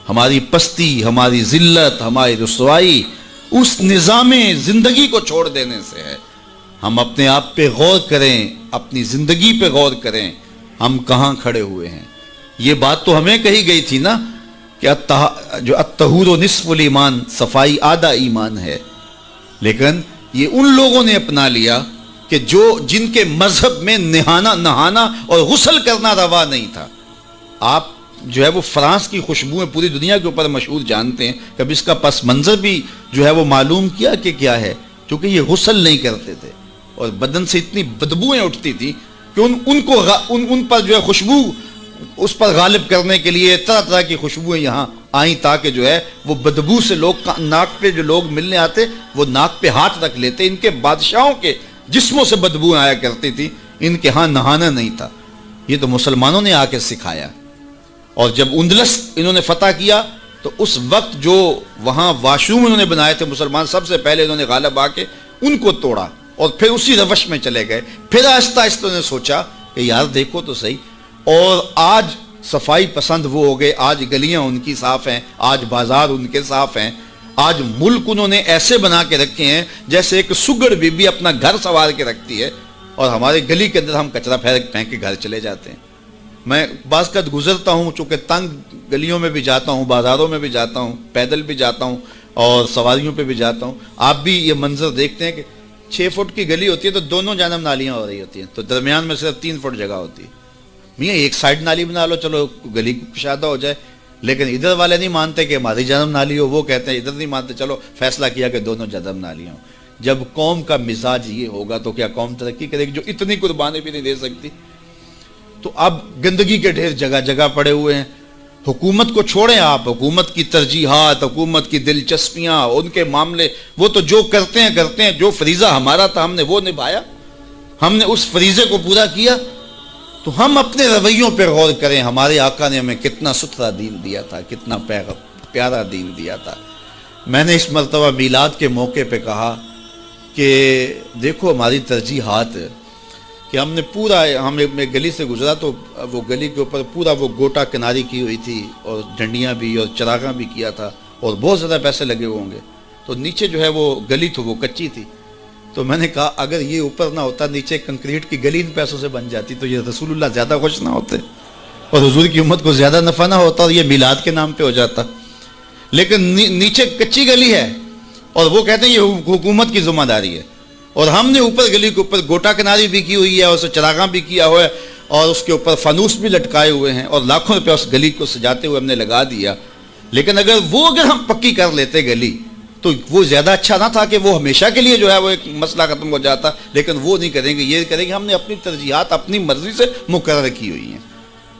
ہماری پستی، ہماری ذلت، ہماری رسوائی اس نظام زندگی کو چھوڑ دینے سے ہے۔ ہم اپنے آپ پہ غور کریں، اپنی زندگی پہ غور کریں، ہم کہاں کھڑے ہوئے ہیں۔ یہ بات تو ہمیں کہی گئی تھی نا کہ جو الطہور نصف الایمان، صفائی آدھا ایمان ہے، لیکن یہ ان لوگوں نے اپنا لیا کہ جن کے مذہب میں نہانا اور غسل کرنا روا نہیں تھا۔ آپ جو ہے وہ فرانس کی خوشبوئیں پوری دنیا کے اوپر مشہور جانتے ہیں، کبھی اس کا پس منظر بھی جو ہے وہ معلوم کیا کہ کیا ہے؟ کیونکہ یہ غسل نہیں کرتے تھے اور بدن سے اتنی بدبوئیں اٹھتی تھی کہ ان پر جو ہے خوشبو اس پر غالب کرنے کے لیے طرح طرح کی خوشبوئیں یہاں آئیں تاکہ جو ہے وہ بدبو سے لوگ ناک پہ جو لوگ ملنے آتے وہ ناک پہ ہاتھ رکھ لیتے. ان کے بادشاہوں کے جسموں سے بدبو آیا کرتی تھی, ان کے ہاں نہانا نہیں تھا. یہ تو مسلمانوں نے آ کے سکھایا. اور جب اندلس انہوں نے فتح کیا تو اس وقت جو وہاں واشروم انہوں نے بنائے تھے مسلمان, سب سے پہلے انہوں نے غالب آ کے ان کو توڑا اور پھر اسی روش میں چلے گئے. پھر آہستہ آہستہ انہوں نے سوچا کہ یار دیکھو تو صحیح. اور آج صفائی پسند وہ ہو گئے, آج گلیاں ان کی صاف ہیں, آج بازار ان کے صاف ہیں, آج ملک انہوں نے ایسے بنا کے رکھے ہیں جیسے ایک سگڑ بی بی اپنا گھر سنوار کے رکھتی ہے, اور ہمارے گلی کے اندر ہم کچرا پھینک کے گھر چلے جاتے ہیں. میں بعض قد گزرتا ہوں, چونکہ تنگ گلیوں میں بھی جاتا ہوں, بازاروں میں بھی جاتا ہوں, پیدل بھی جاتا ہوں اور سواریوں پہ بھی جاتا ہوں. آپ بھی یہ منظر دیکھتے ہیں کہ 6 فٹ کی گلی ہوتی ہے تو دونوں جانب نالیاں ہو رہی ہوتی ہیں, تو درمیان میں صرف 3 فٹ جگہ ہوتی ہے. میاں ایک سائڈ نالی بنا لو, چلو گلی کشادہ ہو جائے. لیکن ادھر والے نہیں مانتے کہ ہماری جانب نالی ہو, وہ کہتے ہیں ادھر نہیں مانتے, چلو فیصلہ کیا کہ دونوں جانب نالیاں ہوں. جب قوم کا مزاج یہ ہوگا تو کیا قوم ترقی کرے گی جو اتنی قربانی بھی نہیں دے سکتی؟ تو اب گندگی کے ڈھیر جگہ جگہ پڑے ہوئے ہیں. حکومت کو چھوڑیں آپ, حکومت کی ترجیحات, حکومت کی دلچسپیاں, ان کے معاملے, وہ تو جو کرتے ہیں. جو فریضہ ہمارا تھا ہم نے وہ نبھایا, ہم نے اس فریضے کو پورا کیا. تو ہم اپنے رویوں پہ غور کریں. ہمارے آقا نے ہمیں کتنا ستھرا دین دیا تھا, کتنا پیارا دین دیا تھا. میں نے اس مرتبہ میلاد کے موقع پہ کہا کہ دیکھو ہماری ترجیحات, کہ ہم نے پورا, ہم ایک گلی سے گزرا تو وہ گلی کے اوپر پورا وہ گوٹا کناری کی ہوئی تھی اور جھنڈیاں بھی اور چراغاں بھی کیا تھا اور بہت زیادہ پیسے لگے ہوئے ہوں گے. تو نیچے جو ہے وہ گلی تو وہ کچی تھی. تو میں نے کہا اگر یہ اوپر نہ ہوتا, نیچے کنکریٹ کی گلی ان پیسوں سے بن جاتی تو یہ رسول اللہ زیادہ خوش نہ ہوتے اور حضور کی امت کو زیادہ نفع نہ ہوتا اور یہ میلاد کے نام پہ ہو جاتا. لیکن نیچے کچی گلی ہے اور وہ کہتے ہیں یہ حکومت کی ذمہ داری ہے, اور ہم نے اوپر گلی کے اوپر گوٹا کناری بھی کی ہوئی ہے اور اسے چراغاں بھی کیا ہوا ہے اور اس کے اوپر فانوس بھی لٹکائے ہوئے ہیں اور لاکھوں روپے اس گلی کو سجاتے ہوئے ہم نے لگا دیا. لیکن اگر ہم پکی کر لیتے گلی تو وہ زیادہ اچھا نہ تھا کہ وہ ہمیشہ کے لیے جو ہے وہ ایک مسئلہ ختم ہو جاتا. لیکن وہ نہیں کریں گے, یہ کریں گے ہم نے اپنی ترجیحات اپنی مرضی سے مقرر کی ہوئی ہیں.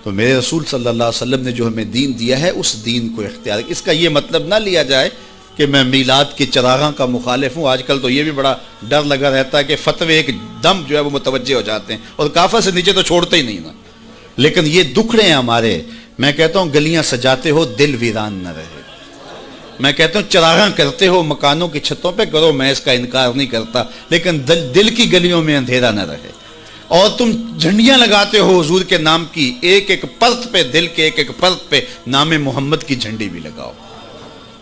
تو میرے رسول صلی اللہ علیہ وسلم نے جو ہمیں دین دیا ہے اس دین کو اختیار. اس کا یہ مطلب نہ لیا جائے کہ میں میلاد کے چراغاں کا مخالف ہوں. آج کل تو یہ بھی بڑا ڈر لگا رہتا ہے کہ فتوے ایک دم جو ہے وہ متوجہ ہو جاتے ہیں اور کافر سے نیچے تو چھوڑتے ہی نہیں نا. لیکن یہ دکھڑے ہیں ہمارے. میں کہتا ہوں گلیاں سجاتے ہو دل ویران نہ رہے. میں کہتا ہوں چراغاں کرتے ہو مکانوں کی چھتوں پہ کرو, میں اس کا انکار نہیں کرتا, لیکن دل کی گلیوں میں اندھیرا نہ رہے. اور تم جھنڈیاں لگاتے ہو حضور کے نام کی, ایک ایک پرت پہ, دل کے ایک ایک پرت پہ نام محمد کی جھنڈی بھی لگاؤ.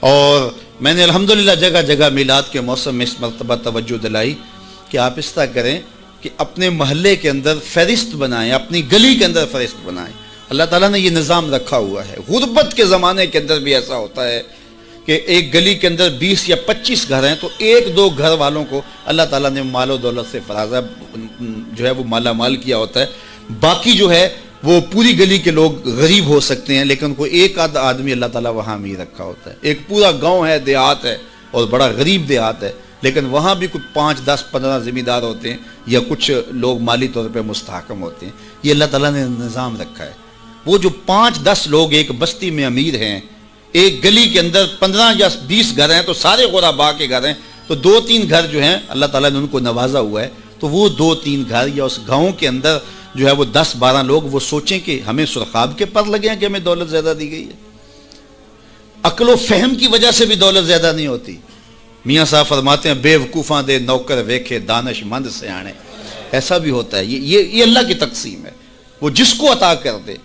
اور میں نے الحمدللہ جگہ جگہ میلاد کے موسم میں اس مرتبہ توجہ دلائی کہ آپ اس طرح کریں کہ اپنے محلے کے اندر فہرست بنائیں, اپنی گلی کے اندر فہرست بنائیں. اللہ تعالیٰ نے یہ نظام رکھا ہوا ہے. غربت کے زمانے کے اندر بھی ایسا ہوتا ہے کہ ایک گلی کے اندر 20 یا 25 گھر ہیں تو 1-2 گھر والوں کو اللہ تعالیٰ نے مال و دولت سے فرازہ جو ہے وہ مالا مال کیا ہوتا ہے. باقی جو ہے وہ پوری گلی کے لوگ غریب ہو سکتے ہیں, لیکن کوئی ایک آدھ آدمی اللہ تعالیٰ وہاں امیر رکھا ہوتا ہے. ایک پورا گاؤں ہے, دیہات ہے اور بڑا غریب دیہات ہے, لیکن وہاں بھی کچھ 5, 10, 15 ذمہ دار ہوتے ہیں یا کچھ لوگ مالی طور پہ مستحکم ہوتے ہیں. یہ اللہ تعالیٰ نے نظام رکھا ہے. وہ جو 5-10 لوگ ایک بستی میں امیر ہیں, ایک گلی کے اندر 15 یا 20 گھر ہیں تو سارے غربا کے گھر ہیں, تو 2-3 گھر جو ہیں اللہ تعالیٰ نے ان کو نوازا ہوا ہے. تو وہ 2-3 گھر یا اس گاؤں کے اندر جو ہے وہ 10-12 لوگ وہ سوچیں کہ ہمیں سرخاب کے پر لگے ہیں کہ ہمیں دولت زیادہ دی گئی ہے. عقل و فہم کی وجہ سے بھی دولت زیادہ نہیں ہوتی. میاں صاحب فرماتے ہیں بے وقوفاں دے نوکر ویکھے دانش مند سیانے. ایسا بھی ہوتا ہے, یہ اللہ کی تقسیم ہے, وہ جس کو عطا کر دے.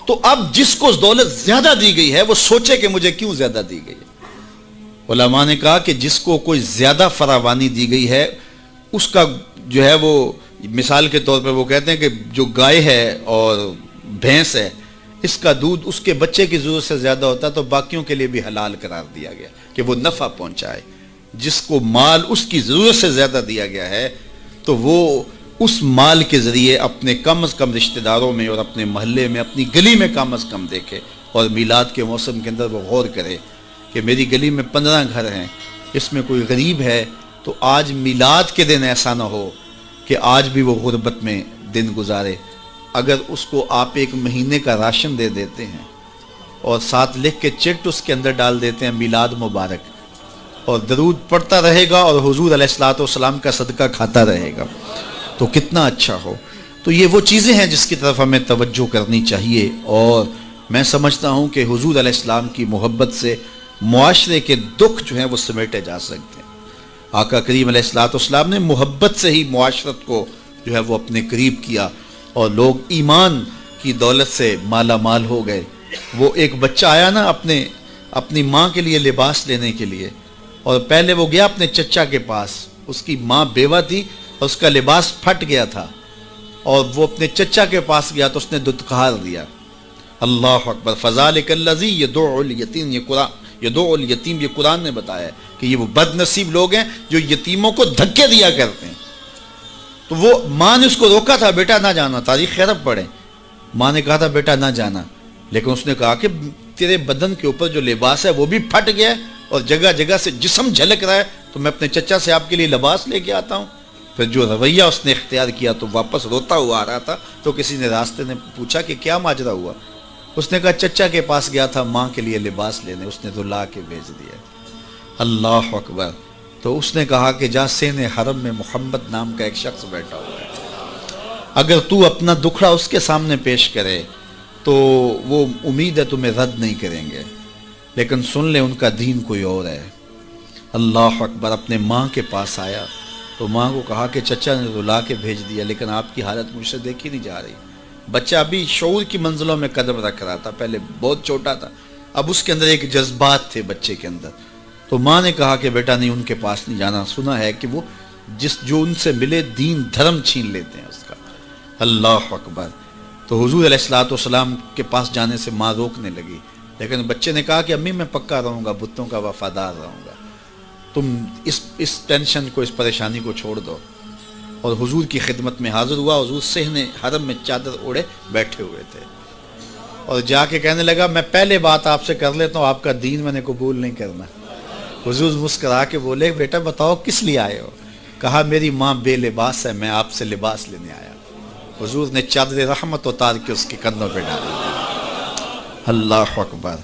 تو اب جس کو دولت زیادہ دی گئی ہے وہ سوچے کہ مجھے کیوں زیادہ دی گئی ہے. علماء نے کہا کہ جس کو کوئی زیادہ فراوانی دی گئی ہے اس کا جو ہے وہ مثال کے طور پہ وہ کہتے ہیں کہ جو گائے ہے اور بھینس ہے اس کا دودھ اس کے بچے کی ضرورت سے زیادہ ہوتا ہے تو باقیوں کے لیے بھی حلال قرار دیا گیا کہ وہ نفع پہنچائے. جس کو مال اس کی ضرورت سے زیادہ دیا گیا ہے تو وہ اس مال کے ذریعے اپنے کم از کم رشتہ داروں میں اور اپنے محلے میں اپنی گلی میں کم از کم دیکھے. اور میلاد کے موسم کے اندر وہ غور کرے کہ میری گلی میں 15 گھر ہیں, اس میں کوئی غریب ہے تو آج میلاد کے دن ایسا نہ ہو کہ آج بھی وہ غربت میں دن گزارے. اگر اس کو آپ 1 مہینے کا راشن دے دیتے ہیں اور ساتھ لکھ کے چٹ اس کے اندر ڈال دیتے ہیں میلاد مبارک، اور درود پڑھتا رہے گا اور حضور علیہ الصلوۃ والسلام کا صدقہ کھاتا رہے گا، تو کتنا اچھا ہو۔ تو یہ وہ چیزیں ہیں جس کی طرف ہمیں توجہ کرنی چاہیے، اور میں سمجھتا ہوں کہ حضور علیہ السلام کی محبت سے معاشرے کے دکھ جو ہیں وہ سمیٹے جا سکتے ہیں۔ آقا کریم علیہ الصلوۃ والسلام نے محبت سے ہی معاشرت کو جو ہے وہ اپنے قریب کیا، اور لوگ ایمان کی دولت سے مالا مال ہو گئے۔ وہ ایک بچہ آیا نا اپنی ماں کے لیے لباس لینے کے لیے، اور پہلے وہ گیا اپنے چچا کے پاس، اس کی ماں بیوہ تھی اور اس کا لباس پھٹ گیا تھا، اور وہ اپنے چچا کے پاس گیا تو اس نے دتکار دیا۔ اللہ اکبر، فذالک الذی یدعو الیتیم، یدعو الیتیم، یہ قرآن نے بتایا ہے کہ یہ وہ بد نصیب لوگ ہیں جو یتیموں کو دھکے دیا کرتے ہیں۔ تو وہ ماں نے اس کو روکا تھا، بیٹا نہ جانا، تاریخ خیرب پڑھیں، ماں نے کہا تھا بیٹا نہ جانا، لیکن اس نے کہا کہ تیرے بدن کے اوپر جو لباس ہے وہ بھی پھٹ گیا ہے اور جگہ جگہ سے جسم جھلک رہا ہے، تو میں اپنے چچا سے آپ کے لیے لباس لے کے آتا ہوں۔ پھر جو رویہ اس نے اختیار کیا تو واپس روتا ہوا آ رہا تھا، تو کسی نے راستے نے پوچھا کہ کیا ماجرا ہوا؟ اس نے کہا چچا کے پاس گیا تھا ماں کے لیے لباس لینے، اس نے تو لا کے بھیج دیا۔ اللہ اکبر۔ تو اس نے کہا کہ جا سین حرم میں محمد نام کا ایک شخص بیٹھا ہوا ہے، اگر تو اپنا دکھڑا اس کے سامنے پیش کرے تو وہ امید ہے تمہیں رد نہیں کریں گے، لیکن سن لے ان کا دین کوئی اور ہے۔ اللہ اکبر۔ اپنے ماں کے پاس آیا تو ماں کو کہا کہ چچا نے تو لا کے بھیج دیا، لیکن آپ کی حالت مجھ سے دیکھی نہیں جا رہی۔ بچہ ابھی شعور کی منزلوں میں قدم رکھ رہا تھا، پہلے بہت چھوٹا تھا، اب اس کے اندر ایک جذبات تھے بچے کے اندر۔ تو ماں نے کہا کہ بیٹا نہیں، ان کے پاس نہیں جانا، سنا ہے کہ وہ جو ان سے ملے دین دھرم چھین لیتے ہیں اس کا۔ اللہ اکبر۔ تو حضور علیہ الصلوۃ والسلام کے پاس جانے سے ماں روکنے لگی، لیکن بچے نے کہا کہ امی میں پکا رہوں گا، بتوں کا وفادار رہوں گا، تم اس ٹینشن کو، اس پریشانی کو چھوڑ دو۔ اور حضور کی خدمت میں حاضر ہوا۔ حضور صحن حرم میں چادر اوڑے بیٹھے ہوئے تھے، اور جا کے کہنے لگا میں پہلے بات آپ سے کر لیتا ہوں، آپ کا دین میں نے قبول نہیں کرنا۔ حضور مسکرا کے بولے بیٹا بتاؤ کس لیے آئے ہو؟ کہا میری ماں بے لباس ہے، میں آپ سے لباس لینے آیا۔ حضور نے چادر رحمت اتار کے اس کے کندھوں پہ ڈالی۔ اللہ اکبر۔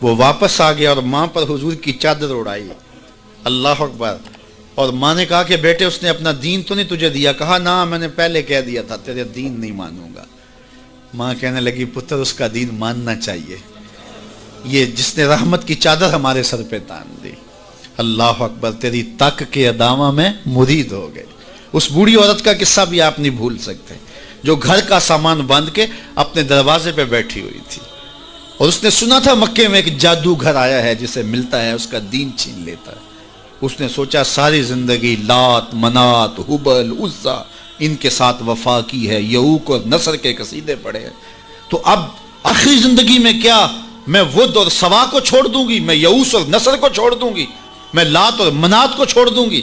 وہ واپس آ گیا اور ماں پر حضور کی چادر اڑائی۔ اللہ اکبر۔ اور ماں نے کہا کہ بیٹے اس نے اپنا دین تو نہیں تجھے دیا؟ کہا نہ، میں نے پہلے کہہ دیا تھا تیرے دین نہیں مانوں گا۔ ماں کہنے لگی پتر اس کا دین ماننا چاہیے، یہ جس نے رحمت کی چادر ہمارے سر پہ تان دی۔ اللہ اکبر۔ تیری تک کے ادامہ میں مرید ہو گئے۔ اس بوڑھی عورت کا قصہ بھی آپ نہیں بھول سکتے، جو گھر کا سامان باندھ کے اپنے دروازے پہ بیٹھی ہوئی تھی، اور اس نے سنا تھا مکے میں ایک جادوگر آیا ہے جسے ملتا ہے اس کا دین چھین لیتا ہے۔ اس نے سوچا ساری زندگی لات، منات، حبل، عزا ان کے ساتھ وفا کی ہے، یعوق اور نصر کے قصیدے پڑھے ہیں، تو اب آخری زندگی میں کیا میں ود اور سوا کو چھوڑ دوں گی، میں یعوس اور نصر کو چھوڑ دوں گی، میں لات اور منات کو چھوڑ دوں گی؟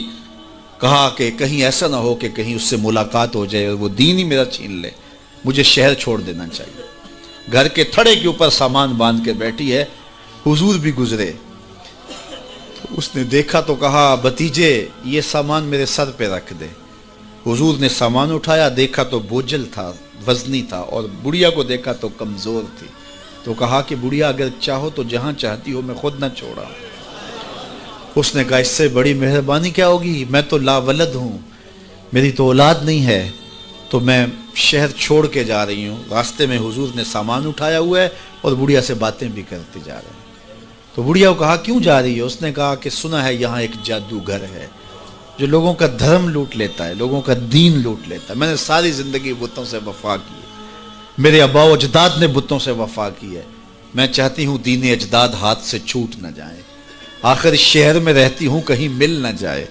کہا کہ کہیں ایسا نہ ہو کہ کہیں اس سے ملاقات ہو جائے اور وہ دین ہی میرا چھین لے، مجھے شہر چھوڑ دینا چاہیے۔ گھر کے تھڑے کے اوپر سامان باندھ کے بیٹھی ہے، حضور بھی گزرے، اس نے دیکھا تو کہا بھتیجے یہ سامان میرے سر پہ رکھ دے۔ حضور نے سامان اٹھایا، دیکھا تو بوجھل تھا، وزنی تھا، اور بڑھیا کو دیکھا تو کمزور تھی، تو کہا کہ بڑھیا اگر چاہو تو جہاں چاہتی ہو میں خود نہ چھوڑا۔ اس نے کہا اس سے بڑی مہربانی کیا ہوگی، میں تو لاولد ہوں، میری تو اولاد نہیں ہے، تو میں شہر چھوڑ کے جا رہی ہوں۔ راستے میں حضور نے سامان اٹھایا ہوا ہے اور بڑھیا سے باتیں بھی کرتے جا رہے ہیں۔ تو بڑھیا کو کہا کیوں جا رہی ہے؟ اس نے کہا کہ سنا ہے یہاں ایک جادوگر ہے جو لوگوں کا دھرم لوٹ لیتا ہے، لوگوں کا دین لوٹ لیتا ہے۔ میں نے ساری زندگی بتوں سے وفا کی ہے، میرے آبا و اجداد نے بتوں سے وفا کی ہے، میں چاہتی ہوں دین اجداد ہاتھ سے چھوٹ نہ جائیں، آخر اس شہر میں رہتی ہوں کہیں مل نہ جائے،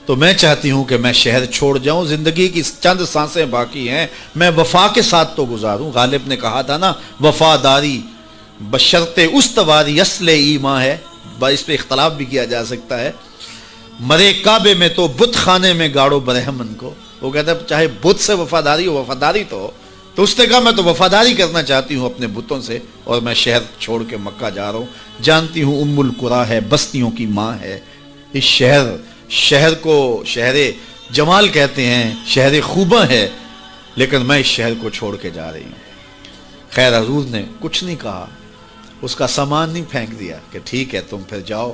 تو میں چاہتی ہوں کہ میں شہر چھوڑ جاؤں، زندگی کی چند سانسیں باقی ہیں، میں وفا کے ساتھ تو گزاروں۔ غالب نے کہا تھا نا وفاداری بشرط استواری اصل ایمان ہے، اس پہ اختلاف بھی کیا جا سکتا ہے۔ مرے کعبے میں تو بت خانے میں گاڑو برہمن کو، وہ کہتا ہے چاہے بت سے وفاداری ہو، وفاداری تو اس نے کہا میں تو وفاداری کرنا چاہتی ہوں اپنے بتوں سے، اور میں شہر چھوڑ کے مکہ جا رہا ہوں، جانتی ہوں ام القریٰ ہے، بستیوں کی ماں ہے، اس شہر کو شہر جمال کہتے ہیں، شہر خوباں ہے، لیکن میں اس شہر کو چھوڑ کے جا رہی ہوں۔ خیر حضور نے کچھ نہیں کہا، اس کا سامان نہیں پھینک دیا کہ ٹھیک ہے تم پھر جاؤ،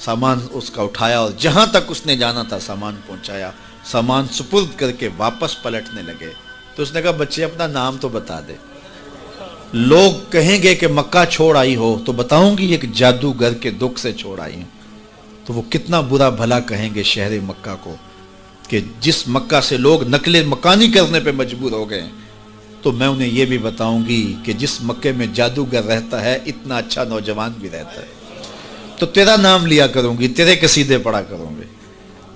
سامان اس کا اٹھایا اور جہاں تک اس نے جانا تھا سامان پہنچایا، سامان سپرد کر کے واپس پلٹنے لگے تو اس نے کہا بچے اپنا نام تو بتا دے، لوگ کہیں گے کہ مکہ چھوڑ آئی ہو تو بتاؤں گی ایک جادوگر کے دکھ سے چھوڑ آئی ہوں، تو وہ کتنا برا بھلا کہیں گے شہر مکہ کو کہ جس مکہ سے لوگ نقل مکانی کرنے پہ مجبور ہو گئے، تو میں انہیں یہ بھی بتاؤں گی کہ جس مکے میں جادوگر رہتا ہے اتنا اچھا نوجوان بھی رہتا ہے، تو تیرا نام لیا کروں گی، تیرے قصیدے پڑھا کروں گے۔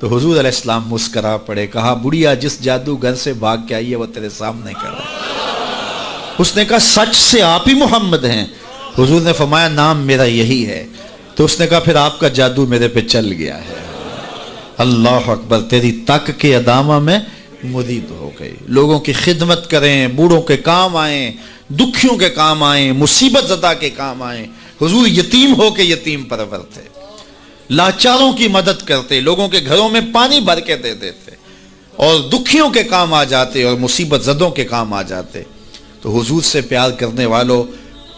تو حضور علیہ السلام مسکرا پڑے، کہا بڑھیا جس جادوگر سے بھاگ کے آئی ہے وہ تیرے سامنے کھڑا ہے۔ اس نے کہا سچ سے آپ ہی محمد ہیں؟ حضور نے فرمایا نام میرا یہی ہے۔ تو اس نے کہا پھر آپ کا جادو میرے پہ چل گیا ہے۔ اللہ اکبر، تیری تک کے ادامہ میں مرید ہو گئی، لوگوں کی خدمت کریں، بوڑھوں کے کام آئیں، دکھیوں کے کام آئیں، مصیبت زدہ کے کام آئیں۔ حضور یتیم ہو کے یتیم پرور تھے، لاچاروں کی مدد کرتے، لوگوں کے گھروں میں پانی بھر کے دے دیتے، اور دکھیوں کے کام آ جاتے اور مصیبت زدوں کے کام آ جاتے۔ تو حضور سے پیار کرنے والوں،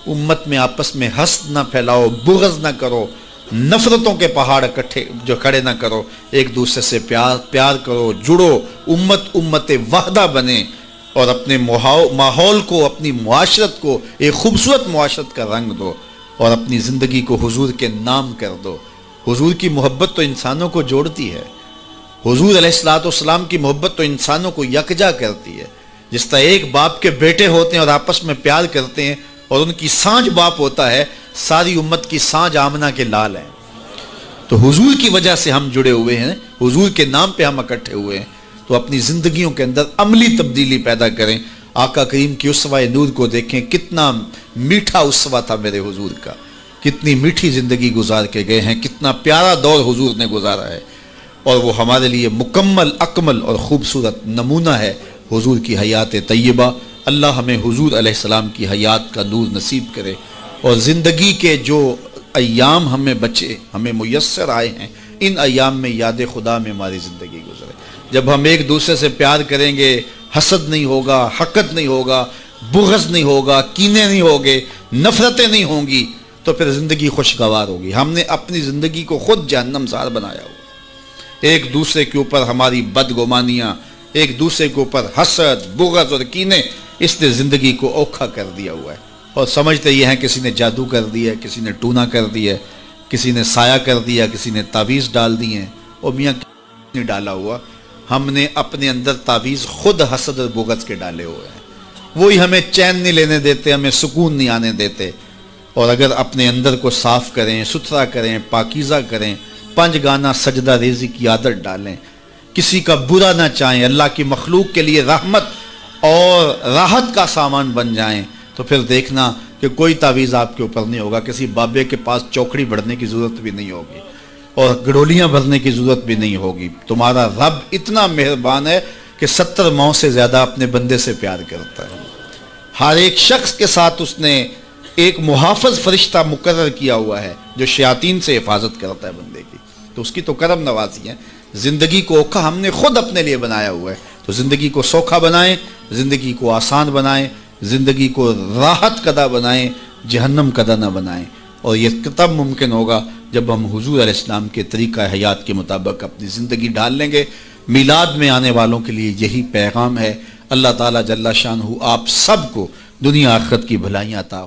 امت میں آپس میں حسد نہ پھیلاؤ، بغض نہ کرو، نفرتوں کے پہاڑ اکٹھے جو کھڑے نہ کرو، ایک دوسرے سے پیار کرو، جڑو، امت وحدہ بنے، اور اپنے ماحول کو، اپنی معاشرت کو ایک خوبصورت معاشرت کا رنگ دو، اور اپنی زندگی کو حضور کے نام کر دو۔ حضور کی محبت تو انسانوں کو جوڑتی ہے، حضور علیہ السلام کی محبت تو انسانوں کو یکجا کرتی ہے۔ جس طرح ایک باپ کے بیٹے ہوتے ہیں اور آپس میں پیار کرتے ہیں، اور ان کی سانج باپ ہوتا ہے، ساری امت کی سانج آمنہ کے لال ہیں۔ تو حضور کی وجہ سے ہم جڑے ہوئے ہیں، حضور کے نام پہ ہم اکٹھے ہوئے ہیں، تو اپنی زندگیوں کے اندر عملی تبدیلی پیدا کریں۔ آقا کریم کی اسوہ نور کو دیکھیں، کتنا میٹھا اسوہ تھا میرے حضور کا، کتنی میٹھی زندگی گزار کے گئے ہیں، کتنا پیارا دور حضور نے گزارا ہے، اور وہ ہمارے لیے مکمل، اکمل اور خوبصورت نمونہ ہے حضور کی حیات طیبہ۔ اللہ ہمیں حضور علیہ السلام کی حیات کا نور نصیب کرے، اور زندگی کے جو ایام ہمیں بچے، ہمیں میسر آئے ہیں، ان ایام میں یاد خدا میں ہماری زندگی گزرے۔ جب ہم ایک دوسرے سے پیار کریں گے، حسد نہیں ہوگا، حقد نہیں ہوگا، بغض نہیں ہوگا، کینے نہیں ہوگے، نفرتیں نہیں ہوں گی، تو پھر زندگی خوشگوار ہوگی۔ ہم نے اپنی زندگی کو خود جہنم زار بنایا ہوا، ایک دوسرے کے اوپر ہماری بدگمانیاں، ایک دوسرے کے اوپر حسد، بغض اور کینے، اس نے زندگی کو اوکھا کر دیا ہوا ہے، اور سمجھتے یہ ہیں کسی نے جادو کر دیا ہے، کسی نے ٹونا کر دیا ہے، کسی نے سایہ کر دیا، کسی نے تعویذ ڈال دی ہیں۔ اور میاں نہیں ڈالا ہوا، ہم نے اپنے اندر تعویذ خود حسد اور بغض کے ڈالے ہوئے ہیں، وہی ہمیں چین نہیں لینے دیتے، ہمیں سکون نہیں آنے دیتے۔ اور اگر اپنے اندر کو صاف کریں، ستھرا کریں، پاکیزہ کریں، 5 گانا سجدہ ریزی کی عادت ڈالیں، کسی کا برا نہ چاہیں، اللہ کی مخلوق کے لیے رحمت اور راحت کا سامان بن جائیں، تو پھر دیکھنا کہ کوئی تعویذ آپ کے اوپر نہیں ہوگا، کسی بابے کے پاس چوکڑی بڑھنے کی ضرورت بھی نہیں ہوگی، اور گڑولیاں بھرنے کی ضرورت بھی نہیں ہوگی۔ تمہارا رب اتنا مہربان ہے کہ 70 ماؤں سے زیادہ اپنے بندے سے پیار کرتا ہے، ہر ایک شخص کے ساتھ اس نے ایک محافظ فرشتہ مقرر کیا ہوا ہے جو شیاطین سے حفاظت کرتا ہے بندے کی، تو اس کی تو کرم نوازی ہے۔ زندگی کو اوکھا ہم نے خود اپنے لیے بنایا ہوا ہے، تو زندگی کو سوکھا بنائیں، زندگی کو آسان بنائیں، زندگی کو راحت قدا بنائیں، جہنم قدا نہ بنائیں۔ اور یہ تب ممکن ہوگا جب ہم حضور علیہ السلام کے طریقہ حیات کے مطابق اپنی زندگی ڈال لیں گے۔ میلاد میں آنے والوں کے لیے یہی پیغام ہے۔ اللہ تعالیٰ جل شانہ آپ سب کو دنیا آخرت کی بھلائیاں عطا